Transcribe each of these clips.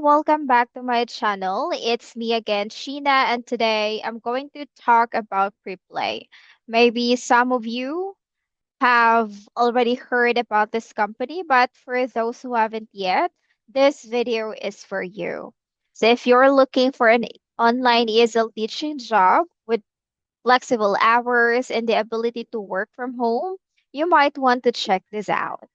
everyone, welcome back to my channel. It's me again, Sheena, and today I'm going to talk about Preplay. Maybe some of you have already heard about this company, but for those who haven't yet, this video is for you. So if you're looking for an online ESL teaching job with flexible hours and the ability to work from home, you might want to check this out.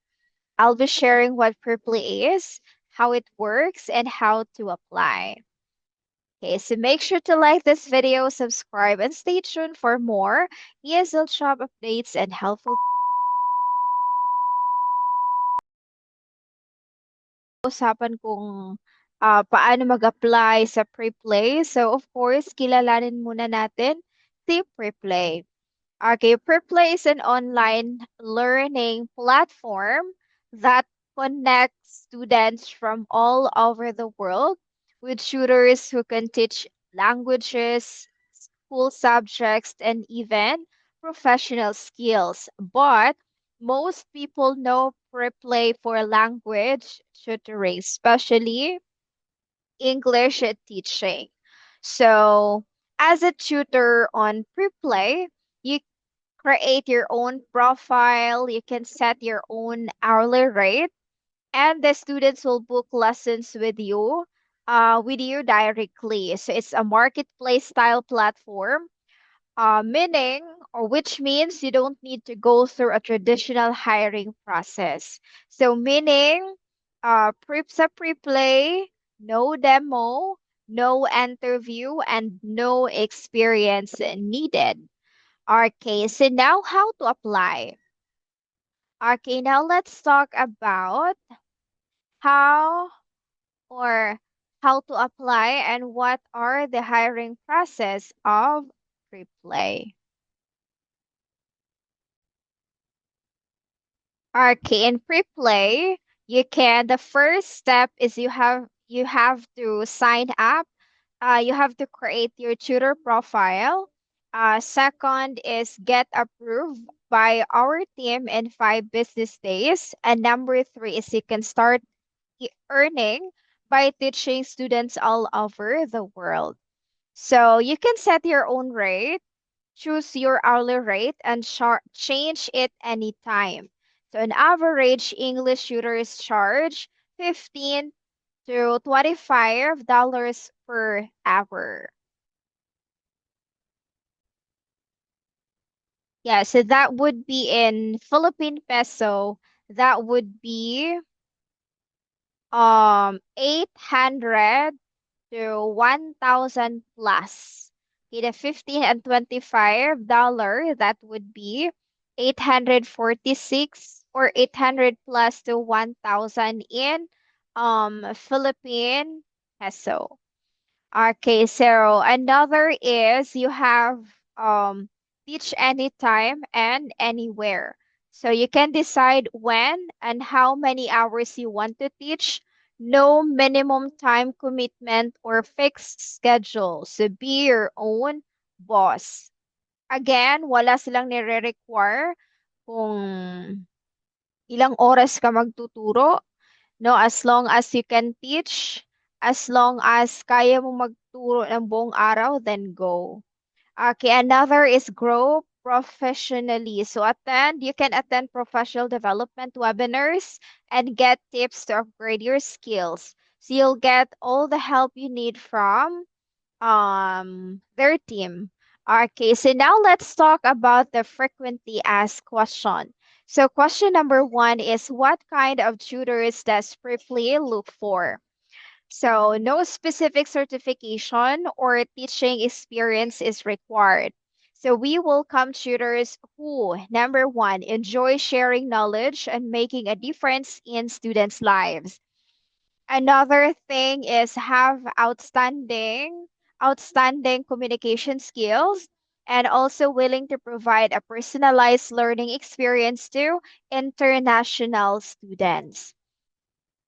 I'll be sharing what Preply is, how it works, and how to apply. Okay, so make sure to like this video, subscribe, and stay tuned for more ESL job updates and helpful usapan kung paano mag-apply sa Preply. So, of course, kilalanin muna natin si Preply. Okay, Preply is an online learning platform that connects students from all over the world with tutors who can teach languages, school subjects, and even professional skills. But most people know Preply for language tutoring, especially English teaching. So, as a tutor on Preply, you create your own profile, you can set your own hourly rate, and the students will book lessons with you directly. So it's a marketplace style platform, meaning or which means you don't need to go through a traditional hiring process. So meaning sa pre-play, no demo, no interview, and no experience needed. Okay, so now how to apply. Okay, now let's talk about how or how to apply and what are the hiring process of Preplay. Okay, in Preplay, the first step is you have to sign up. You have to create your tutor profile. Second is get approved by our team in 5 business days. And number three is you can start earning by teaching students all over the world. So you can set your own rate, choose your hourly rate, and change it anytime. So an average English tutors charge 15 to $25 per hour. Yeah, so that would be in Philippine peso. That would be 800 to 1,000 plus. Okay, the 15 and $25, that would be 846 or 800 plus to 1,000 in Philippine peso. Okay, so another is you have teach anytime and anywhere. So you can decide when and how many hours you want to teach. No minimum time commitment or fixed schedule. So be your own boss. Again, wala silang nire-require kung ilang oras ka magtuturo. No, as long as you can teach, as long as kaya mo magturo ng buong araw, then go. Okay, another is grow professionally. So you can attend professional development webinars and get tips to upgrade your skills. So you'll get all the help you need from their team. Okay, so now let's talk about the frequently asked question. So question number one is what kind of tutors does Preply look for? So no specific certification or teaching experience is required. So we welcome tutors who, number one, enjoy sharing knowledge and making a difference in students' lives. Another thing is have outstanding communication skills and also willing to provide a personalized learning experience to international students.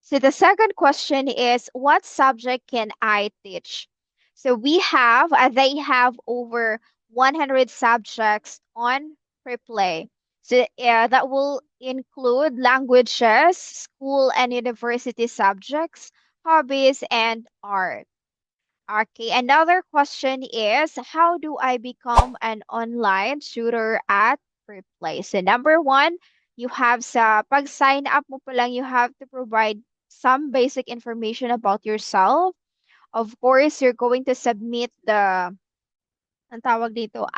So the second question is, what subject can I teach? So they have over 100 subjects on Preplay. So that will include languages, school and university subjects, hobbies, and art. Okay, another question is, how do I become an online tutor at Replay? So number one, you have sa pag sign up mo pa lang, you have to provide some basic information about yourself. Of course, you're going to submit the ang tawag dito,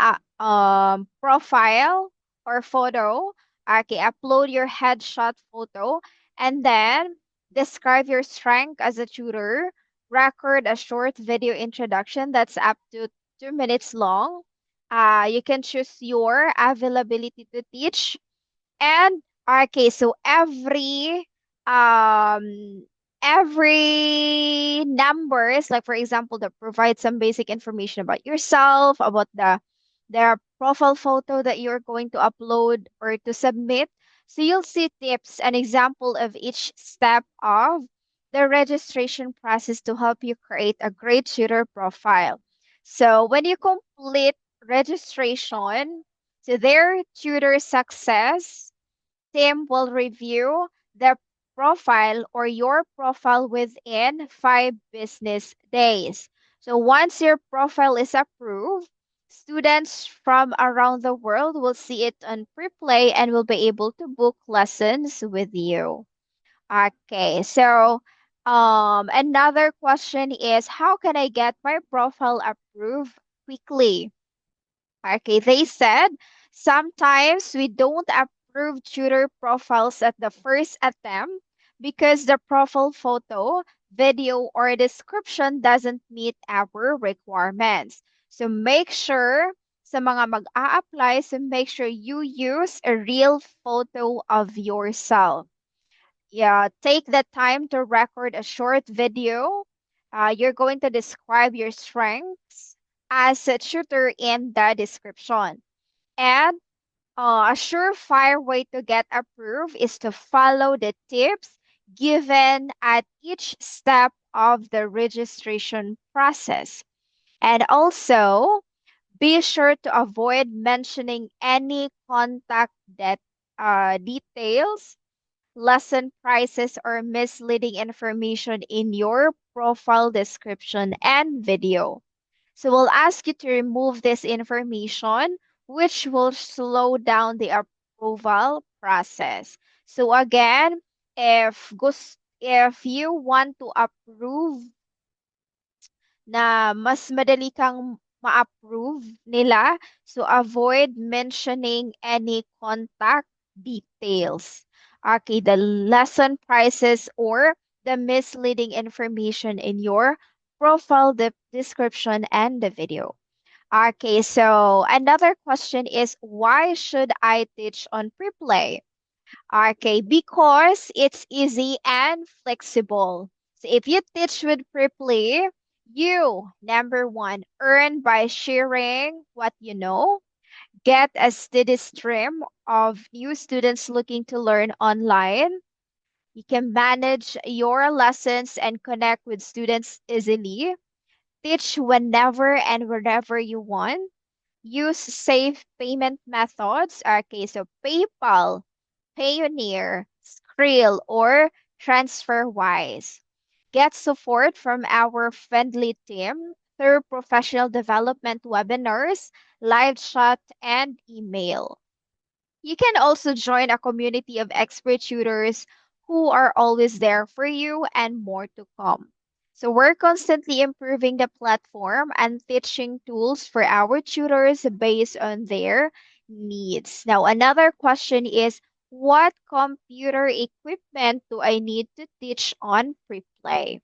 profile or photo. Okay, upload your headshot photo and then describe your strength as a tutor. Record a short video introduction that's up to 2 minutes long. You can choose your availability to teach and okay, so every numbers, like for example, that provide some basic information about yourself, about the profile photo that you're going to upload or to submit. So you'll see tips and example of each step of the registration process to help you create a great tutor profile. So when you complete registration, so their tutor success team will review the profile or your profile within 5 business days. So once your profile is approved, students from around the world will see it on Preplay and will be able to book lessons with you. Okay, so another question is, how can I get my profile approved quickly? Okay, they said sometimes we don't approve tutor profiles at the first attempt because the profile photo, video, or description doesn't meet our requirements. So make sure sa mga mag-a-apply, so make sure you use a real photo of yourself. Yeah, take the time to record a short video. You're going to describe your strengths as a tutor in the description. And a surefire way to get approved is to follow the tips given at each step of the registration process. And also, be sure to avoid mentioning any contact details, lesson prices, or misleading information in your profile description and video. So we'll ask you to remove this information, which will slow down the approval process. So again, if you want to approve na mas madali kang ma-approve nila, so avoid mentioning any contact details. Okay, the lesson prices or the misleading information in your profile description and the video. Okay, so another question is, why should I teach on Preplay? Okay, because it's easy and flexible. So if you teach with Preplay, you, number one, earn by sharing what you know, get a steady stream of new students looking to learn online. You can manage your lessons and connect with students easily. Teach whenever and wherever you want. Use safe payment methods. Okay, so PayPal, Payoneer, Skrill, or TransferWise. Get support from our friendly team through professional development webinars, live chat, and email. You can also join a community of expert tutors who are always there for you and more to come. So we're constantly improving the platform and teaching tools for our tutors based on their needs. Now, another question is, what computer equipment do I need to teach on Preplay?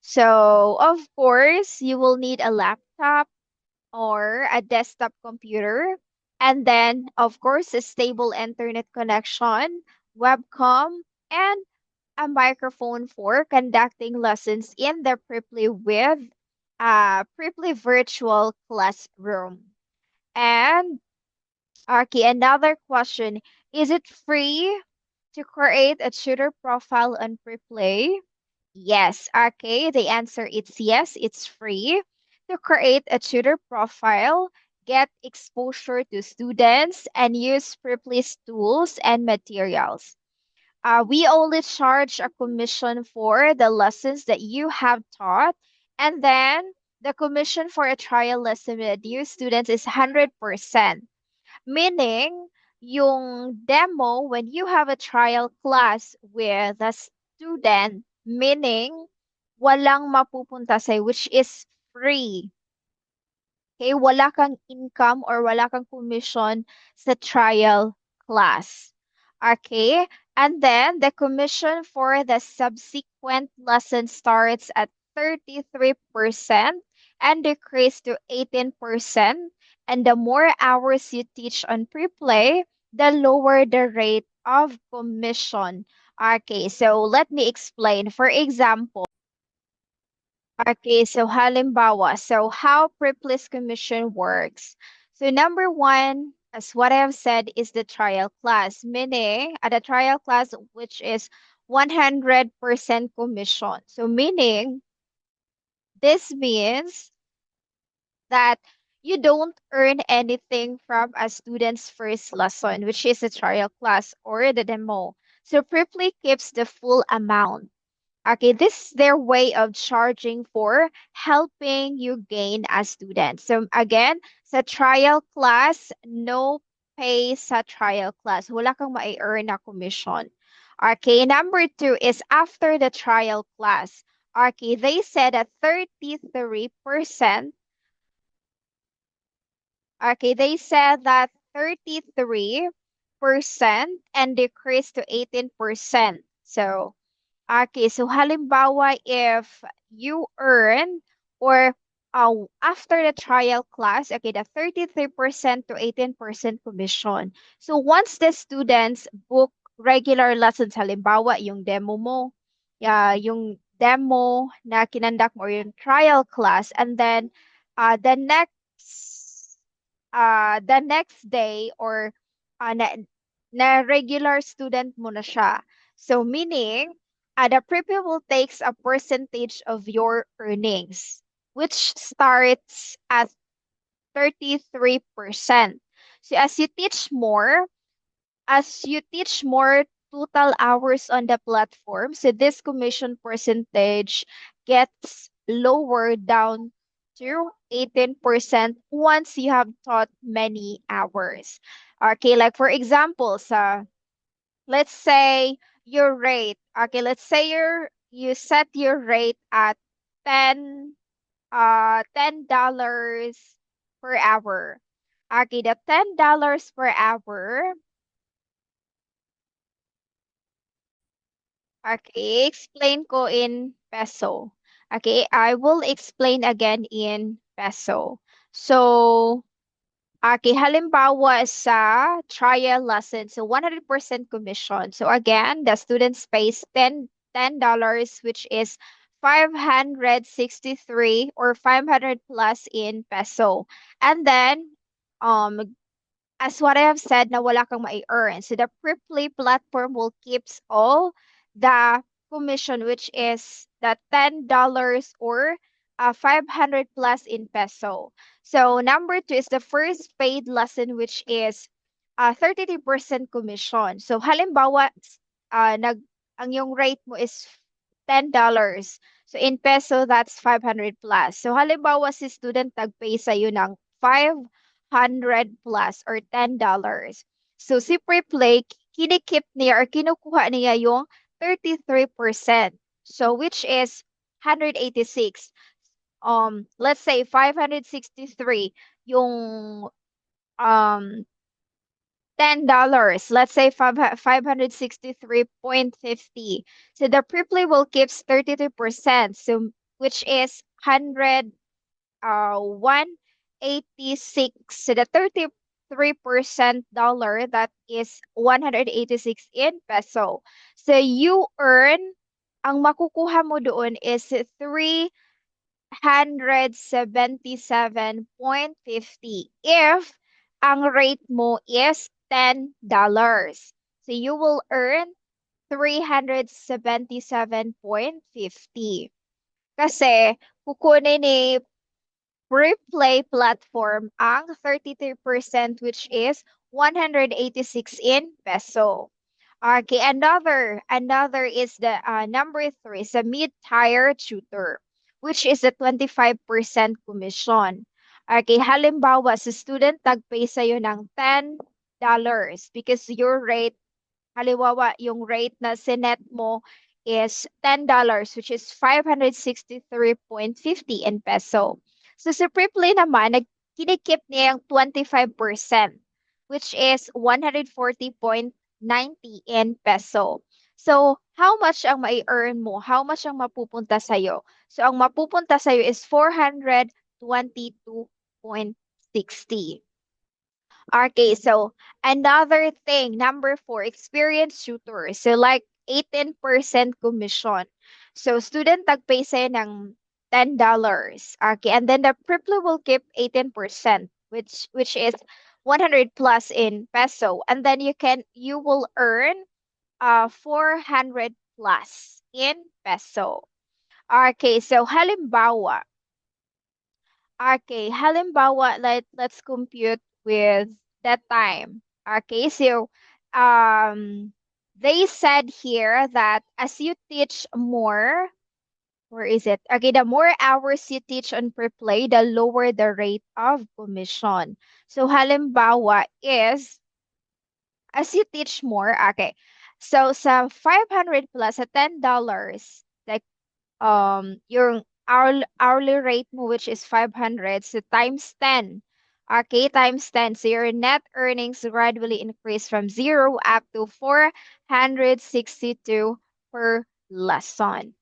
So, of course, you will need a laptop or a desktop computer. And then, of course, a stable internet connection, webcam, and a microphone for conducting lessons in the Preply with Preply virtual classroom. And okay, another question. Is it free to create a tutor profile on Preply? Yes. Okay, the answer is yes, it's free to create a tutor profile, get exposure to students, and use Preply's tools and materials. We only charge a commission for the lessons that you have taught, and then the commission for a trial lesson with your students is 100%. Meaning, yung demo, when you have a trial class with a student, meaning, walang mapupunta sa'yo, which is free. Okay, wala kang income or wala kang commission sa trial class. Okay, and then the commission for the subsequent lesson starts at 33% and decrease to 18%. And the more hours you teach on pre-play, the lower the rate of commission. Okay, so let me explain. For example, okay, so halimbawa, so how pre-place commission works. So number one, as what I've said, is the trial class, meaning at a trial class which is 100% commission. So meaning this means that you don't earn anything from a student's first lesson, which is a trial class or the demo. So pre-play keeps the full amount. Okay, this is their way of charging for helping you gain a student. So again, sa trial class, no pay sa trial class. Wala kang ma-earn na commission. Okay, number two is after the trial class. Okay, they said that 33%. Okay, they said that 33% and decreased to 18%. So okay, so halimbawa if you earn or after the trial class, okay, the 33% to 18% commission. So once the students book regular lessons, halimbawa yung demo mo, yung demo na kinandak mo or yung trial class, and then uh, the next the next day or na regular student mo na siya. So meaning, the prepay will takes a percentage of your earnings, which starts at 33%. So as you teach more total hours on the platform, so this commission percentage gets lower down to 18% once you have taught many hours. Okay, like for example, sa let's say your rate. Okay, let's say you set your rate at 10 $10 per hour. Okay, the $10 per hour. Okay, explain ko in peso. Okay, I will explain again in peso. So, okay, halimbawa sa trial lesson, so 100% commission. So again, the students pays $10, which is 563 or 500 plus in peso. And then, um, as what I have said, na wala kang mai-earn. So the pre-play platform will keeps all the commission, which is the $10 or 500 plus in peso. So number two is the first paid lesson, which is 33% commission. So halimbawa, ang yung rate mo is $10. So in peso, that's 500 plus. So halimbawa si student nag-pay sa'yo ng 500 plus or $10. So si Preplay, kinikip niya or kinukuha niya yung 33%. So which is 186. Let's say 563 yung um $10. Let's say 563.50. So the Preplay will keeps 33%. So which is 186. So the 33% dollar, that is 186 in peso. So you earn, ang makukuha mo doon is 377.50 if ang rate mo is $10. So you will earn 377.50. Kasi kukunin ni Replay platform ang 33%, which is 186 in peso. Okay, another is the number three is a mid-tier tutor, which is a 25% commission. Okay, halimbawa, sa student tagpay sa'yo ng $10 because your rate, halimbawa, yung rate na sinet mo is $10, which is 563.50 in peso. So sa Preplay naman, kinikip niya yung 25%, which is 140.90 in peso. So, how much ang mai-earn mo? How much ang mapupunta sa'yo? So, ang mapupunta sa'yo is 422.60. Okay, so another thing, number four, experienced tutor. So like 18% commission. So student tagpay sa'yo ng $10. Okay, and then the Priplo will keep 18%, which is 100 plus in peso. And then you will earn 400 plus in peso. Okay, so halimbawa, let's compute with that time. Okay, so they said here that as you teach more, where is it? Okay, the more hours you teach on per play, the lower the rate of commission. So halimbawa is as you teach more, okay. So sa 500 plus sa $10, like your hourly rate mo which is 500 so times 10. Okay, times 10. So your net earnings gradually increase from 0 up to 462 per lesson.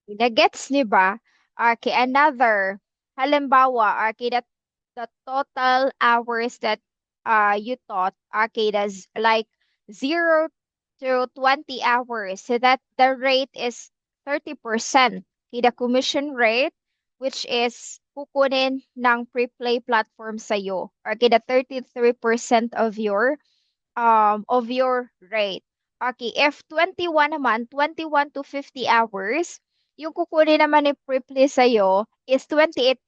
Nagets niyo ba? Okay, another. Halimbawa, okay, the total hours that you taught, okay, that's like 0 to 20 hours. So that the rate is 30%. Okay, the commission rate, which is kukunin ng pre-play platform sa'yo. Okay, the 33% of your rate. Okay, if 21 naman, 21 to 50 hours, yung kukunin naman ni Preply sa'yo is 28%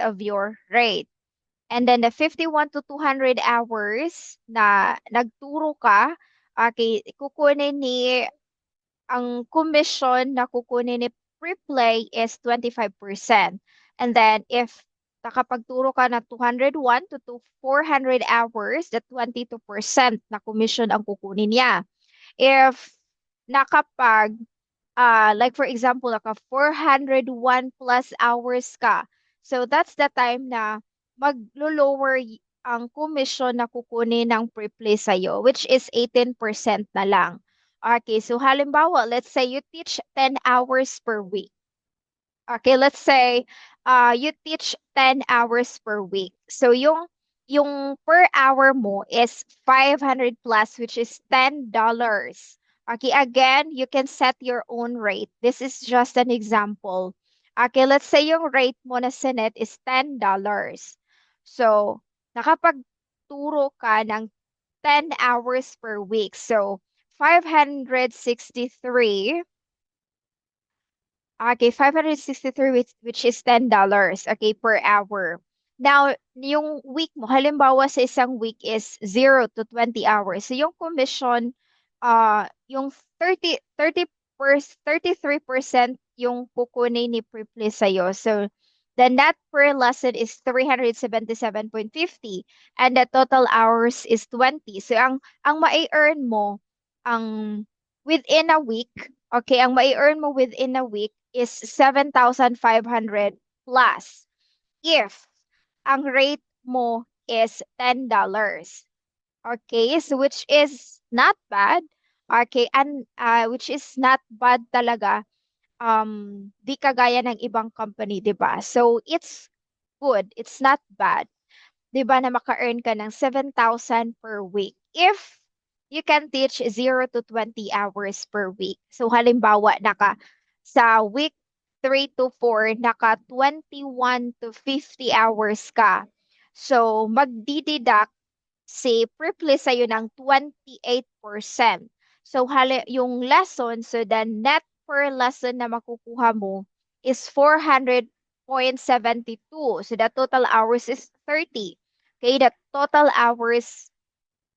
of your rate. And then the 51 to 200 hours na nagturo ka, okay, kukunin ni, ang commission na kukunin ni Preplay is 25%. And then if nakapagturo ka na 201 to 400 hours, that 22% na commission ang kukunin niya. If nakapag, like for example, naka 401 plus hours ka, so that's the time na maglo-lower ang commission na kukunin ng pre-play sa'yo, which is 18% na lang. Okay, so halimbawa, let's say you teach 10 hours per week. Okay, let's say you teach 10 hours per week. So yung per hour mo is 500 plus, which is $10. Okay, again, you can set your own rate. This is just an example. Okay, let's say yung rate mo na sinet is $10. So, nakapagturo ka ng 10 hours per week. So, 563. Okay, 563 which is $10, okay, per hour. Now, yung week mo, halimbawa sa isang week is 0 to 20 hours. So yung commission, yung 33% yung kukunin ni Preply sa'yo. So the net per lesson is 377.50 and the total hours is 20. So ang mai-earn mo ang within a week, okay, ang mai-earn mo within a week is 7,500 plus if ang rate mo is $10. Okay, so which is not bad. Okay, and which is not bad talaga. Di kagaya ng ibang company, 'di ba? So it's good. It's not bad. 'Di ba na maka-earn ka ng 7,000 per week if you can teach 0 to 20 hours per week. So halimbawa sa week 3 to 4 naka 21 to 50 hours ka. So magdideduct si Preply sa'yo ng 28%. So yung lesson, so the net per lesson na makukuha mo is 400.72. So the total hours is 30. Okay, the total hours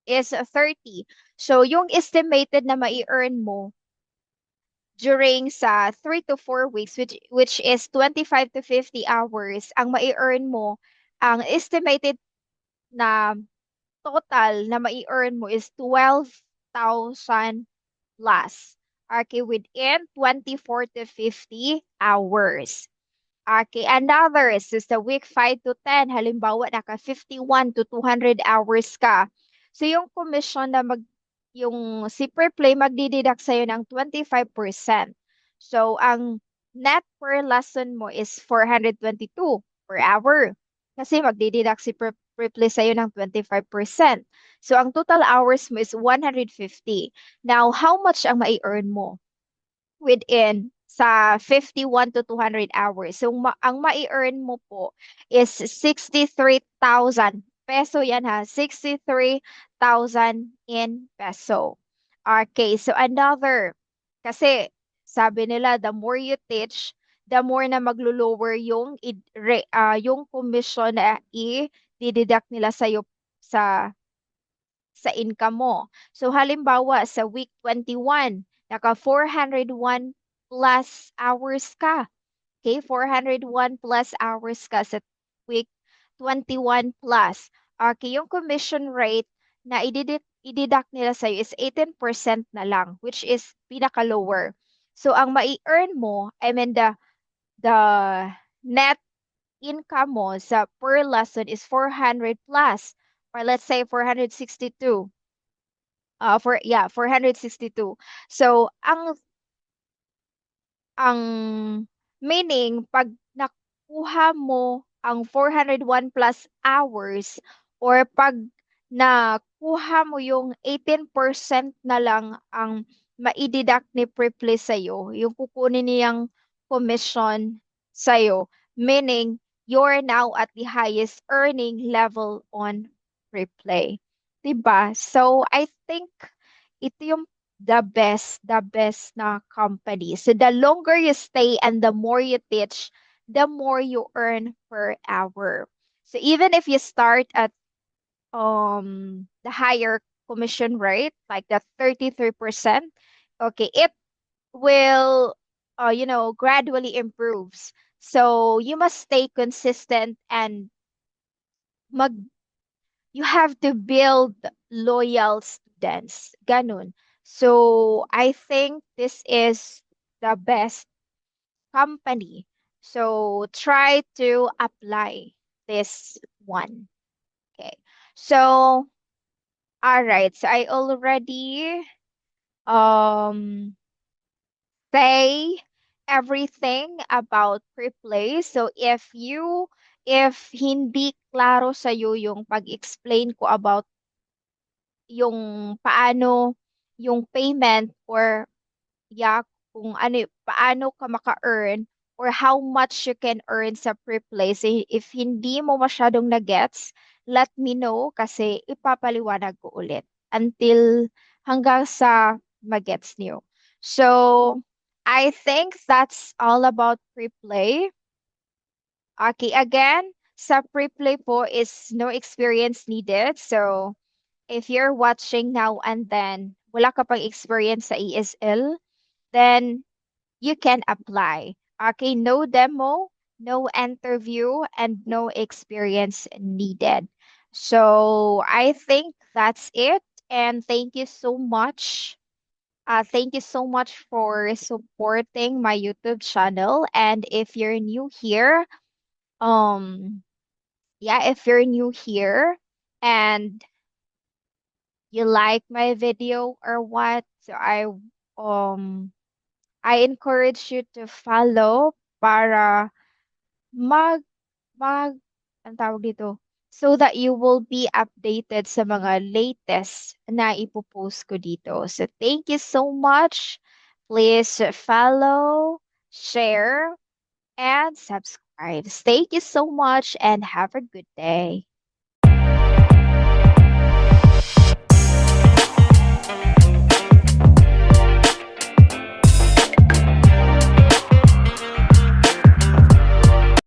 is 30. So yung estimated na mai-earn mo during sa 3 to 4 weeks, which is 25 to 50 hours, ang mai-earn mo, ang estimated na total na mai-earn mo is 12,000 plus. Okay, within 24 to 50 hours. Okay, another is the week 5 to 10. Halimbawa, naka 51 to 200 hours ka. So, yung commission na yung si Preplay magdideduct sa'yo ng 25%. So, ang net per lesson mo is 422 per hour. Kasi magdideduct si Preplay sa'yo ng 25%. So, ang total hours mo is 150. Now, how much ang mai-earn mo within sa 51 to 200 hours? So, ang mai-earn mo po is 63,000 peso yan ha. 63,000 in peso. Okay, so another, kasi sabi nila, the more you teach, the more na maglo-lower yung commission na i-deduct nila sa income mo. So halimbawa sa week 21, naka 401 plus hours ka. Okay, 401 plus hours ka sa week 21 plus. Okay, yung commission rate na i-deduct nila sa'yo is 18% na lang, which is pinaka-lower. So ang mai-earn mo, I mean the net income mo sa per lesson is 400 plus, or let's say 462. 462. So ang meaning pag nakuha mo ang 401 plus hours, or pag nakuha mo yung 18% na lang ang maideduct ni Preplay sa'yo, yung kukunin niyang commission sa'yo, meaning you're now at the highest earning level on Preplay. Diba? So, I think ito yung the best na company. So the longer you stay and the more you teach, the more you earn per hour. So even if you start at the higher commission rate, like the 33%, okay, it will gradually improves. So you must stay consistent and mag you have to build loyal students. Ganun. So, I think this is the best company. So, try to apply this one. Okay. So, all right. So, I already um say everything about pre-play. So, if hindi klaro sa'yo yung pag-explain ko about yung paano yung payment, or yeah, kung paano ka maka-earn or how much you can earn sa pre-play. So, if hindi mo masyadong na-gets, let me know kasi ipapaliwanag ko ulit until hanggang sa magets niyo. So, I think that's all about pre-play. Okay, again, sa pre-play po is no experience needed. So, if you're watching now and then wala ka pang experience sa ESL, then you can apply. Okay, no demo, no interview, and no experience needed. So I think that's it. And thank you so much. Thank you so much for supporting my YouTube channel. And if you're new here, um, yeah, if you're new here and you like my video or what, so I encourage you to follow para mag mag ang tawag dito, so that you will be updated sa mga latest na ipopost ko dito. So thank you so much. Please follow, share, and subscribe. Thank you so much and have a good day.